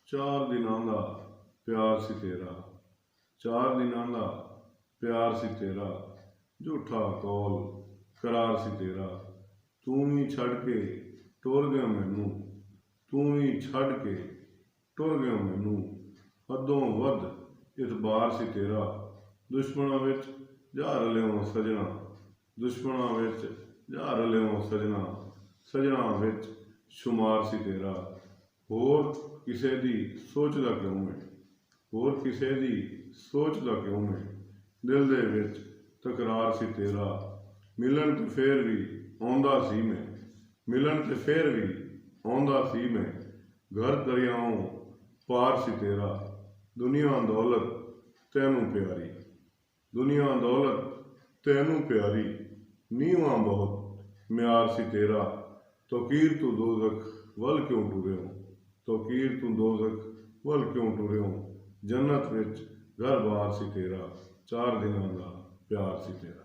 ਚਾਰ ਦਿਨਾਂ ਦਾ ਪਿਆਰ ਸੀ ਤੇਰਾ, ਚਾਰ ਦਿਨਾਂ ਦਾ ਪਿਆਰ ਸੀ ਤੇਰਾ, ਝੂਠਾ ਕੌਲ ਕਰਾਰ ਸੀ ਤੇਰਾ। ਤੂੰ ਹੀ ਛੱਡ ਕੇ ਟੁਰ ਗਿਆ ਮੈਨੂੰ, ਤੂੰ ਹੀ ਛੱਡ ਕੇ ਟੁਰ ਗਿਆ ਮੈਨੂੰ। ਹੱਦੋਂ ਵੱਧ ਇਤਬਾਰ ਸੀ ਤੇਰਾ, ਦੁਸ਼ਮਣਾਂ ਵਿੱਚ ਜਾ ਰਲਿਓ ਸਜਣਾ, ਦੁਸ਼ਮਣਾਂ ਵਿੱਚ ਜਾ ਰਲਿਓ ਸਜਣਾ। ਸਜਣਾ ਵਿੱਚ ਸ਼ੁਮਾਰ ਸੀ ਤੇਰਾ। ਹੋਰ ਕਿਸੇ ਦੀ ਸੋਚਦਾ ਕਿਉਂ ਮੈਂ, ਹੋਰ ਕਿਸੇ ਦੀ ਸੋਚਦਾ ਕਿਉਂ ਮੈਂ। ਦਿਲ ਦੇ ਵਿੱਚ ਤਕਰਾਰ ਸੀ ਤੇਰਾ, ਮਿਲਣ ਤੇ ਫੇਰ ਵੀ ਆਉਂਦਾ ਸੀ ਮੈਂ, ਮਿਲਣ ਤੇ ਫੇਰ ਵੀ ਆਉਂਦਾ ਸੀ ਮੈਂ। ਘਰ ਦਰਿਆਓਂ ਪਾਰ ਸੀ ਤੇਰਾ, ਦੁਨੀਆ ਦੌਲਤ ਤੈਨੂੰ ਪਿਆਰੀ, ਦੁਨੀਆ ਦੌਲਤ ਤੈਨੂੰ ਪਿਆਰੀ। ਨੀਵਾਂ ਬਹੁਤ ਮਿਆਰ ਸੀ ਤੇਰਾ, ਤੌਕੀਰ ਤੂੰ ਦੋਜ਼ਖ ਵੱਲ ਕਿਉਂ ਟੁਰਿਓ, ਤੌਕੀਰ ਤੂੰ ਦੋਜ਼ਖ ਵੱਲ ਕਿਉਂ ਟੁਰਿਓ। ਜੰਨਤ ਵਿੱਚ ਘਰ ਬਾਰ ਸੀ ਤੇਰਾ, ਚਾਰ ਦਿਨਾਂ ਦਾ ਪਿਆਰ ਸੀ ਤੇਰਾ।